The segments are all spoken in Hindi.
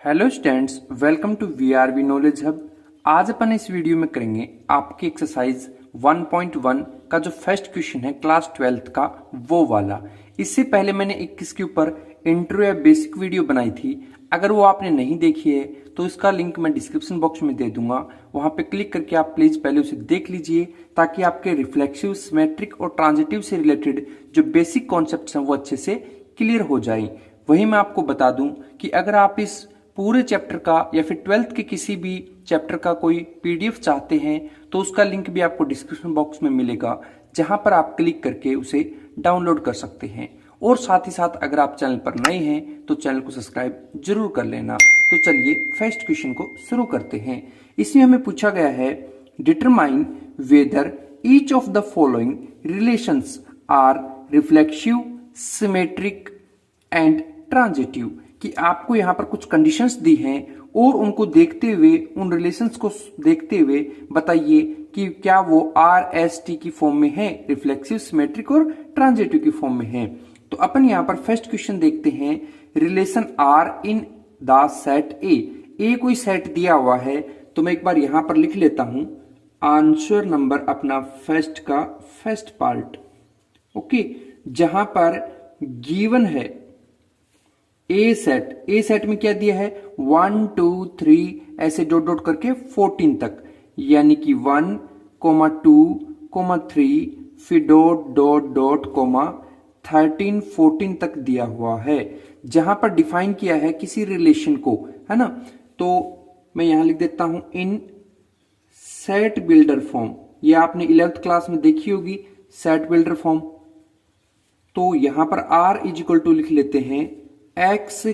Hello students, welcome to VRV knowledge hub. आज अपन इस वीडियो में करेंगे आपकी एक्सरसाइज 1.1 का जो फर्स्ट क्वेश्चन है क्लास 12th का वो वाला। इससे पहले मैंने इसके ऊपर इंट्रो या बेसिक वीडियो बनाई थी। अगर वो आपने नहीं देखी है तो इसका लिंक मैं डिस्क्रिप्शन बॉक्स में दे दूंगा, वहां पे क्लिक करके आप प्लीज पहले उसे देख लीजिए ताकि आपके रिफ्लेक्सिव, सिमेट्रिक और ट्रांजिटिव से रिलेटेड जो बेसिक कॉन्सेप्ट्स हैं वो अच्छे से क्लियर हो जाए। वही मैं आपको बता दूं कि अगर आप इस पूरे चैप्टर का या फिर 12th के किसी भी चैप्टर का कोई पीडीएफ चाहते हैं तो उसका लिंक भी आपको डिस्क्रिप्शन बॉक्स में मिलेगा, जहां पर आप क्लिक करके उसे डाउनलोड कर सकते हैं। और साथ ही साथ अगर आप चैनल पर नए हैं तो चैनल को सब्सक्राइब जरूर कर लेना। तो चलिए फर्स्ट क्वेश्चन को शुरू करते हैं। इसमें हमें पूछा गया है, determine whether each of the following relations are reflexive, symmetric and transitive. कि आपको यहाँ पर कुछ कंडीशंस दी हैं और उनको देखते हुए, उन रिलेशंस को देखते हुए बताइए कि क्या वो RST की फॉर्म में है, रिफ्लेक्सिव, सिमेट्रिक और ट्रांजिटिव की फॉर्म में है। तो अपन यहाँ पर फर्स्ट क्वेश्चन देखते हैं, relation R in the set A कोई सेट दिया हुआ है तो मैं एक बार यहां पर लिख लेता हूं आंसर नंबर अपना फर्स्ट का फर्स्ट पार्ट। ओके, जहां पर गिवन है ए सेट में क्या दिया है 1 2 3 ऐसे डॉट डॉट करके 14 तक, यानी कि 1 2 3 फिर डॉट डॉट डॉट 13 14 तक दिया हुआ है। जहां पर डिफाइन किया है किसी रिलेशन को, है ना, तो मैं यहां लिख देता हूं इन सेट बिल्डर फॉर्म। ये आपने 11th क्लास में देखी होगी सेट बिल्डर फॉर्म। तो यहां पर R इज इक्वल टू लिख लेते हैं x,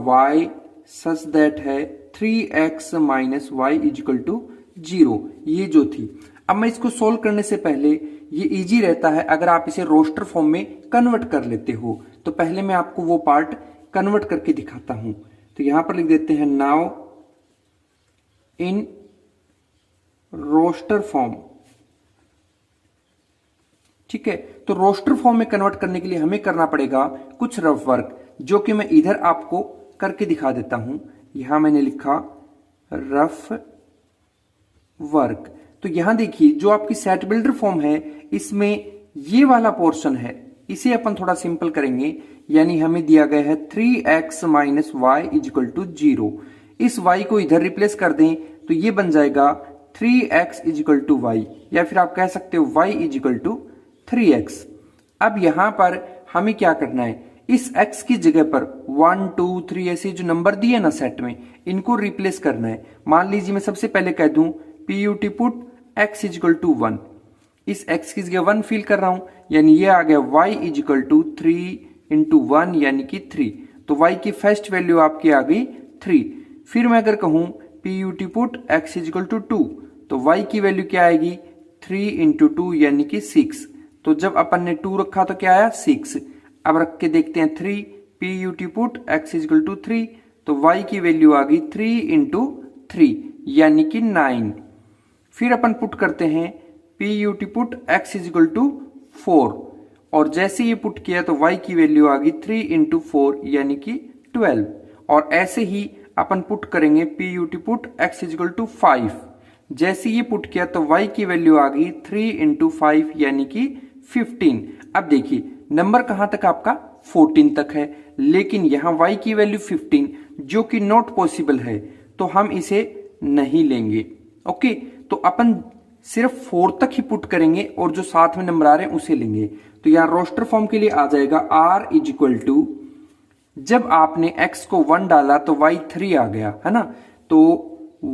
y सच दैट है 3x minus y is equal to 0। ये जो थी, अब मैं इसको सोल्व करने से पहले ये इजी रहता है अगर आप इसे रोस्टर फॉर्म में कन्वर्ट कर लेते हो। तो पहले मैं आपको वो पार्ट कन्वर्ट करके दिखाता हूं। तो यहां पर लिख देते हैं नाउ इन रोस्टर फॉर्म। ठीक है, तो रोस्टर फॉर्म में कन्वर्ट करने के लिए हमें करना पड़ेगा कुछ रफ वर्क, जो कि मैं इधर आपको करके दिखा देता हूं। यहां मैंने लिखा रफ वर्क। तो यहां देखिए जो आपकी सेट बिल्डर फॉर्म है इसमें ये वाला पोर्शन है, इसे अपन थोड़ा सिंपल करेंगे। यानी हमें दिया गया है 3x minus y is equal to 0। इस y को इधर रिप्लेस कर दें तो ये बन जाएगा 3x is equal to Y, या फिर आप कह सकते हो y is equal to 3x। अब यहां पर हमें क्या करना है, इस x की जगह पर 1 2 3 ऐसे जो नंबर दिए ना सेट में, इनको रिप्लेस करना है। मान लीजिए मैं सबसे पहले कह दूं PUT put x is equal to 1। इस x की जगह 1 फिल कर रहा हूं, यानी ये आ गया y is equal to 3 into 1 यानी कि 3। तो y की फर्स्ट वैल्यू आपकी आ गई 3। फिर मैं अगर कहूं PUT put x is equal to 2 तो y की वैल्यू क्या आएगी 3 इंटू 2 यानी कि 6। तो जब अपन ने 2 रखा तो क्या आया 6। अब रख के देखते हैं 3, PUT put x is equal to 3 तो y की वैल्यू आ गई 3 इंटू 3 यानी कि 9। फिर अपन पुट करते हैं PUT put x is equal to 4 और जैसे ये पुट किया तो y की वैल्यू आ गई 3 इंटू 4 यानी कि 12। और ऐसे ही अपन पुट करेंगे PUT put x is equal to 5। जैसे ये पुट किया तो y की वैल्यू आ गई 3 इंटू 5 यानी कि 15। अब देखिए नंबर कहां तक आपका 14 तक है, लेकिन यहां y की वैल्यू 15 जो कि नॉट पॉसिबल है, तो हम इसे नहीं लेंगे। ओके, तो अपन सिर्फ 4 तक ही पुट करेंगे और जो साथ में नंबर आ रहे हैं उसे लेंगे। तो यहां रोस्टर फॉर्म के लिए आ जाएगा R इज इक्वल टू, जब आपने x को 1 डाला तो y 3 आ गया, है ना, तो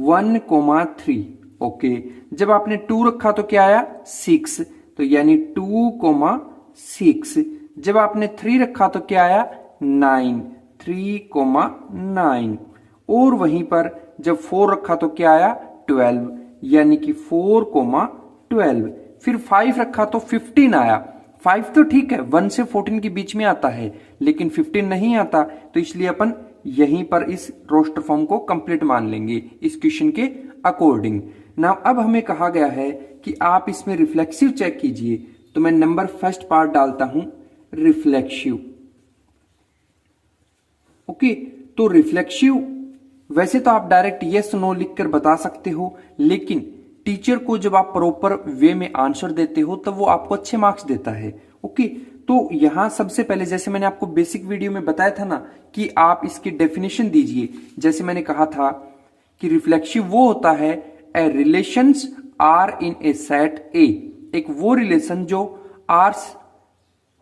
1,3। ओके, जब आपने 2 रखा तो क्या आया 6, तो यानी 2,6। जब आपने 3 रखा तो क्या आया 9, 3,9। और वहीं पर जब 4 रखा तो क्या आया 12 यानी कि 4,12। फिर 5 रखा तो 15 आया। 5 तो ठीक है 1 से 14 के बीच में आता है, लेकिन 15 नहीं आता, तो इसलिए अपन यहीं पर इस रोस्टर फॉर्म को कंप्लीट मान लेंगे इस क्वेश्चन के अकॉर्डिंग। ना अब हमें कहा गया है कि आप इसमें रिफ्लेक्सिव चेक कीजिए, तो मैं नंबर फर्स्ट पार्ट डालता हूं रिफ्लेक्सिव। ओके, तो रिफ्लेक्सिव वैसे तो आप डायरेक्ट यस नो लिखकर बता सकते हो, लेकिन टीचर को जब आप प्रॉपर वे में आंसर देते हो तब वो आपको अच्छे मार्क्स देता है। ओके, तो यहां सबसे पहले जैसे मैंने आपको बेसिक वीडियो में बताया था ना कि आप इसकी डेफिनेशन दीजिए। जैसे मैंने कहा था कि रिफ्लेक्सिव वो होता है a relations R in a set A, A वो रिलेशन जो आर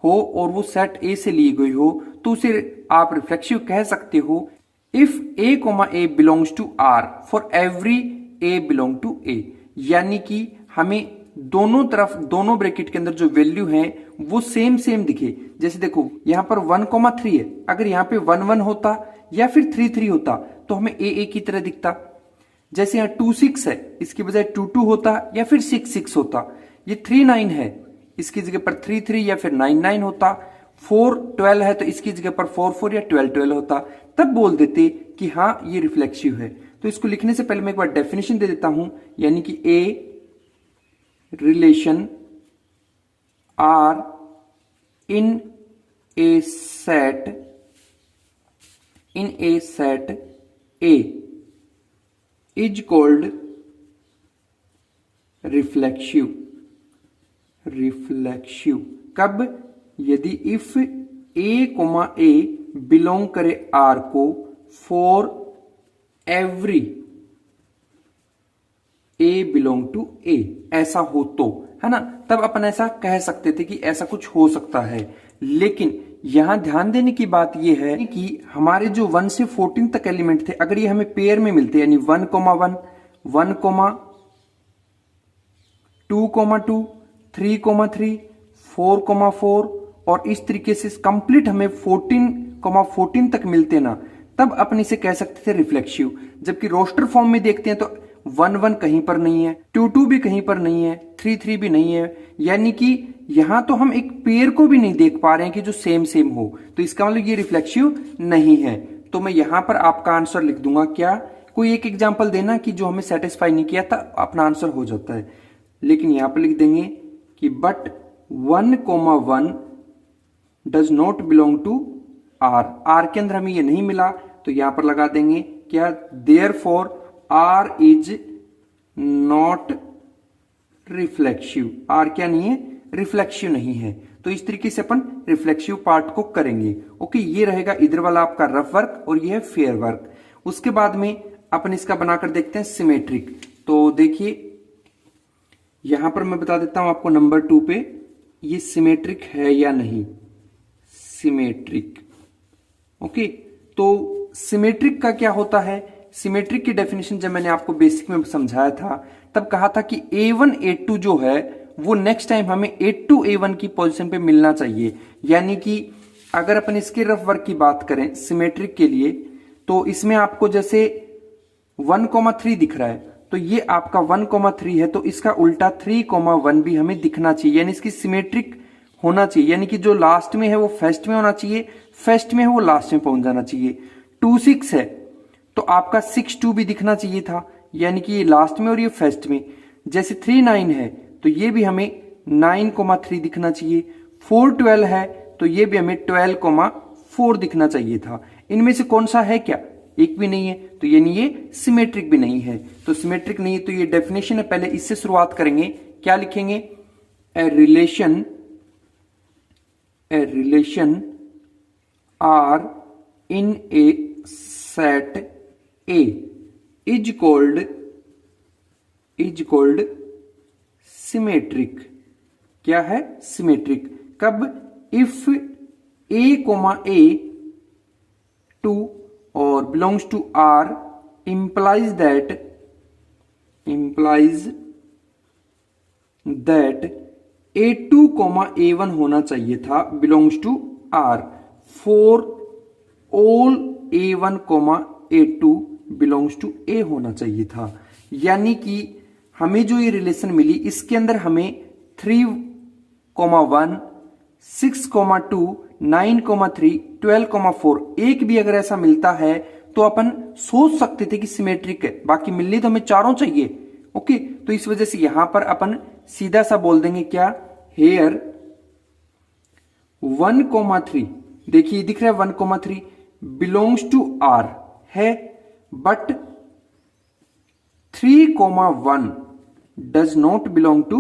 हो और वो सेट ए से ली गई हो, तो उसे आप रिफ्लेक्सिव कह सकते हो if a comma a belongs to R for every a belong to A. यानी कि हमें दोनों तरफ, दोनों ब्रैकेट के अंदर जो वैल्यू है वो सेम सेम दिखे। जैसे देखो यहां पर 1,3 है, अगर यहां पे 1,1 होता या फिर 3,3 होता तो हमें ए की तरह दिखता। जैसे यहां 2,6 है, इसकी बजाय 2,2 होता या फिर 6,6 होता। ये 3,9 है, इसकी जगह पर 3,3 या फिर 9,9 होता। 4,12 है तो इसकी जगह पर 4,4 या 12,12 होता। तब बोल देते कि हाँ ये रिफ्लेक्सिव है। तो इसको लिखने से पहले मैं एक बार डेफिनेशन दे देता हूं, यानी कि a relation R in a set A is called reflexive. कब? यदि if a comma a belong करे आर को for every a belong to A, ऐसा हो तो, है ना, तब अपन ऐसा कह सकते थे कि ऐसा कुछ हो सकता है। लेकिन यहां ध्यान देने की बात यह है कि हमारे जो 1 से 14 तक एलिमेंट थे, अगर ये हमें पेयर में मिलते, यानी 1,1, 1,2,2, 3,3, 4,4 और इस तरीके से कंप्लीट हमें 14,14 तक मिलते ना, तब अपन इसे कह सकते थे रिफ्लेक्सिव। जबकि रोस्टर फॉर्म में देखते हैं तो 1,1 कहीं पर नहीं है, 2,2 भी कहीं पर नहीं है, 3,3 भी नहीं है, यानी कि यहां तो हम एक पेयर को भी नहीं देख पा रहे हैं कि जो सेम सेम हो। तो इसका मतलब ये रिफ्लेक्सिव नहीं है। तो मैं यहां पर आपका आंसर लिख दूंगा। क्या? कोई एक एग्जाम्पल देना कि जो हमें सेटिस्फाई नहीं किया था, अपना आंसर हो जाता है। लेकिन यहां पर लिख देंगे कि but 1,1 does not belong to R. R के अंदर हमें ये नहीं मिला, तो यहां पर लगा देंगे क्या? Therefore R is not reflexive. R क्या नहीं है? रिफ्लेक्सिव नहीं है। तो इस तरीके से अपन रिफ्लेक्सिव पार्ट को करेंगे। ओके, ये रहेगा इधर वाला आपका रफ वर्क और ये है फेयर वर्क। उसके बाद में अपन इसका बनाकर देखते हैं सिमेट्रिक। तो देखिए यहां पर मैं बता देता हूं आपको नंबर 2 पे ये सिमेट्रिक है या नहीं। सिमेट्रिक, ओके, तो सिमेट्रिक का क्या होता है? सिमेट्रिक की डेफिनेशन जब मैंने आपको बेसिक में समझाया था तब कहा था कि A1 A2 जो है वो नेक्स्ट टाइम हमें A2 A1 की पोजीशन पे मिलना चाहिए। यानी कि अगर अपन इसके रफ वर्क की बात करें सिमेट्रिक के लिए, तो इसमें आपको जैसे 1,3 दिख रहा है, तो ये आपका 1,3 है, तो इसका उल्टा 3,1 भी हमें दिखना चाहिए, यानी इसकी सिमेट्रिक होना चाहिए। यानी कि जो लास्ट में है वो फर्स्ट में होना चाहिए, फर्स्ट में है वो लास्ट में पहुंच जाना चाहिए। 2,6 है तो आपका 6,2 भी दिखना चाहिए था, यानी कि ये लास्ट में और ये फर्स्ट में। जैसे 3,9 है तो ये भी हमें 9,3 दिखना चाहिए। 4,12 है तो ये भी हमें 12,4 दिखना चाहिए था। इनमें से कौन सा है? क्या एक भी नहीं है, तो यानी ये सिमेट्रिक भी नहीं है। तो सिमेट्रिक नहीं है तो ये डेफिनेशन है, पहले इससे शुरुआत करेंगे। क्या लिखेंगे? A relation R in a set A is called symmetric. क्या है? सिमेट्रिक। कब? इफ ए कोमा ए 2 और belongs to R implies that A2, A1 होना चाहिए था belongs to R for all A1, A2 belongs to A होना चाहिए था। यानी कि हमें जो ये रिलेशन मिली इसके अंदर हमें 3,1, 6,2, 9,3, 12,4 एक भी अगर ऐसा मिलता है तो अपन सोच सकते थे कि सिमेट्रिक है। बाकी मिलनी तो हमें चारों चाहिए। ओके, तो इस वजह से यहां पर अपन सीधा सा बोल देंगे क्या? हेयर 1,3, देखिए दिख रहा है 1,3 बिलोंग्स टू आर है, but 3,1 does not belong to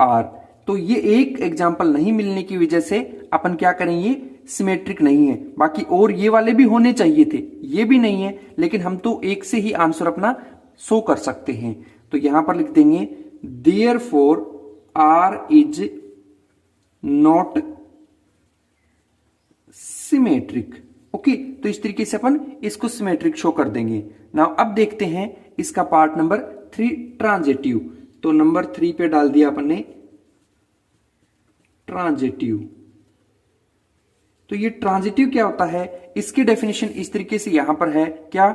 R. तो ये एक एग्जाम्पल नहीं मिलने की वजह से अपन क्या करेंगे, सिमेट्रिक नहीं है। बाकी और ये वाले भी होने चाहिए थे, ये भी नहीं है, लेकिन हम तो एक से ही आंसर अपना शो कर सकते हैं। तो यहां पर लिख देंगे therefore R is not symmetric. Okay, तो इस तरीके से अपन इसको सिमेट्रिक शो कर देंगे। नाउ अब देखते हैं इसका पार्ट नंबर 3 ट्रांजिटिव। तो नंबर 3 पे डाल दिया अपन ने ट्रांजिटिव। तो ये ट्रांजिटिव क्या होता है, इसकी डेफिनेशन इस तरीके से यहां पर है क्या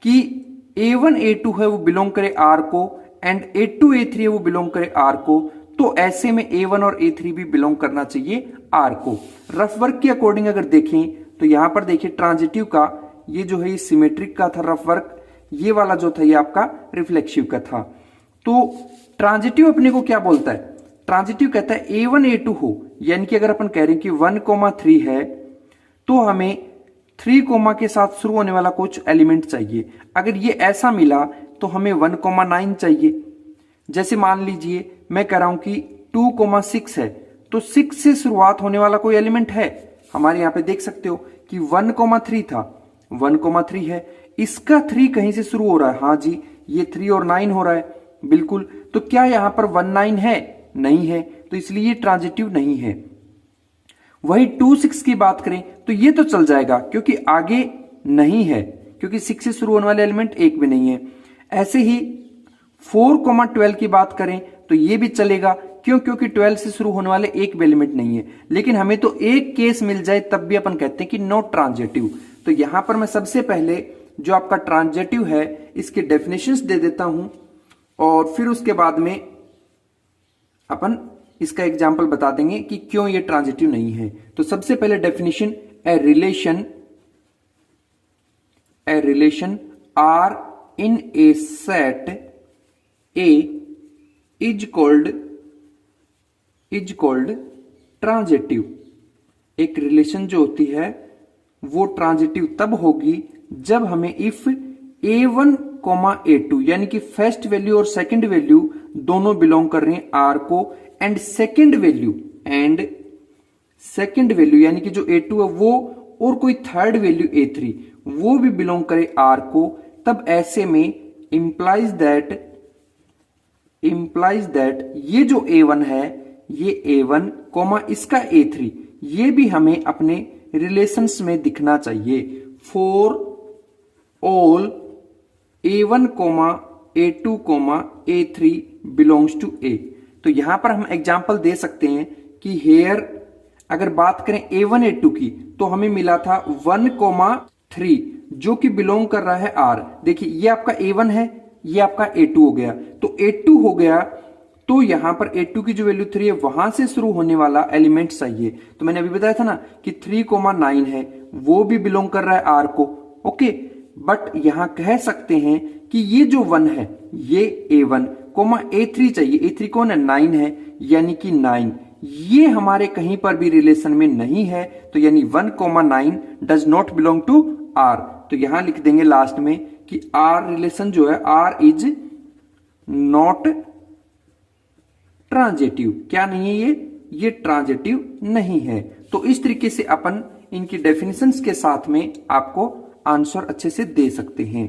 कि A1 A2 है वो बिलोंग करे R को, एंड A2 A3 है वो बिलोंग करे R को। तो ऐसे में A1 और A3 भी बिलोंग करना चाहिए R को। रफ वर्क के अकॉर्डिंग अगर देखें तो यहां पर देखिए ट्रांजिटिव का ये जो है ये सिमेट्रिक का था रफ वर्क, ये वाला जो था ये आपका रिफ्लेक्सिव का था। तो ट्रांजिटिव अपने को क्या बोलता है, ट्रांजिटिव कहता है A1 A2 हो, यानी कि अगर अपन कह रहे हैं कि 1,3 है तो हमें 3, के साथ शुरू होने वाला कुछ एलिमेंट चाहिए। अगर ये ऐसा मिला तो हमें 1,9 चाहिए। जैसे मान लीजिए मैं कह रहा हूं कि 2,6 है, तो 6 से शुरुआत होने वाला कोई एलिमेंट है। हमारे यहां पे देख सकते हो कि 1,3 था, 1,3 है, इसका 3 कहीं से शुरू हो रहा है। हाँ जी, ये 3 और 9 हो रहा है, बिल्कुल। तो क्या यहां पर 19 है, नहीं है, तो इसलिए ये ट्रांजिटिव नहीं है। वही 2,6 की बात करें तो ये तो चल जाएगा क्योंकि आगे नहीं है, क्योंकि 6 से शुरू होने वाले एलिमेंट एक भी नहीं है। ऐसे ही 4,12 की बात करें तो ये भी चलेगा, क्यों, क्योंकि 12 से शुरू होने वाले एक भी एलिमेंट नहीं है। लेकिन हमें तो एक केस मिल जाए तब भी अपन कहते हैं कि नॉट ट्रांजिटिव। तो यहां पर मैं सबसे पहले जो आपका ट्रांजिटिव है इसके डेफिनेशंस दे देता हूं, और फिर उसके बाद में अपन इसका एग्जाम्पल बता देंगे कि क्यों ये ट्रांजिटिव नहीं है। तो सबसे पहले definition, a relation R in a set A is called transitive. एक रिलेशन जो होती है वो ट्रांजिटिव तब होगी जब हमें इफ A1, A2 यानी कि फर्स्ट वैल्यू और सेकंड वैल्यू दोनों बिलोंग कर रहे हैं R को, एंड सेकंड वैल्यू यानी कि जो A2 है वो और कोई थर्ड वैल्यू A3 वो भी बिलोंग करे R को, तब ऐसे में इंप्लाइज दैट ये जो A1 है ये A1, इसका A3 ये भी हमें अपने रिलेशंस में दिखना चाहिए। For all A1, A2, A3 belongs to A। तो यहां पर हम एग्जाम्पल दे सकते हैं कि हेयर अगर बात करें A1 A2 की तो हमें मिला था 1,3 जो कि बिलोंग कर रहा है R। देखिए ये आपका A1 है, ये आपका A2 हो गया। तो A2 हो गया तो यहां पर A2 की जो वैल्यू 3 है वहां से शुरू होने वाला एलिमेंट चाहिए। तो मैंने अभी बताया था ना कि 3,9 है वो भी बिलोंग कर रहा है R को। ओके, बट यहां कह सकते हैं कि ये जो 1 है ये A1, A3 चाहिए। A3 कौन है, 9 है, यानी कि 9 ये हमारे कहीं पर भी रिलेशन में नहीं है। तो यानी 1,9 does not belong to R। तो यहां लिख देंगे लास्ट में कि R रिलेशन जो है R इज नॉट ट्रांजिटिव। क्या नहीं है ये ट्रांजिटिव नहीं है। तो इस तरीके से अपन इनकी डेफिनेशंस के साथ में आपको आंसर अच्छे से दे सकते हैं।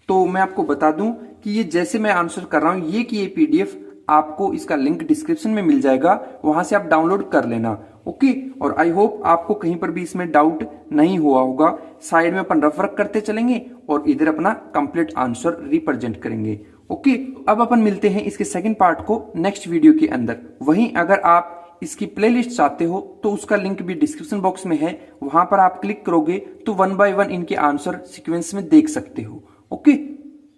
तो मैं आपको बता दूं कि ये जैसे मैं आंसर कर रहा हूं ये कि ये पीडीएफ आपको इसका लिंक डिस्क्रिप्शन में मिल जाएगा, वहां से आप डाउनलोड कर लेना। ओके, और आई होप आपको कहीं पर भी इसमें डाउट नहीं हुआ होगा। साइड में अपन रफ वर्क करते चलेंगे और इधर अपना कंप्लीट आंसर रिप्रेजेंट करेंगे। ओके, अब अपन मिलते हैं इसके सेकंड पार्ट को नेक्स्ट वीडियो के अंदर। वहीं अगर आप इसकी प्लेलिस्ट चाहते हो तो उसका लिंक भी डिस्क्रिप्शन बॉक्स में है, वहां पर आप क्लिक करोगे तो 1 बाय 1 इनके आंसर सीक्वेंस में देख सकते हो। ओके।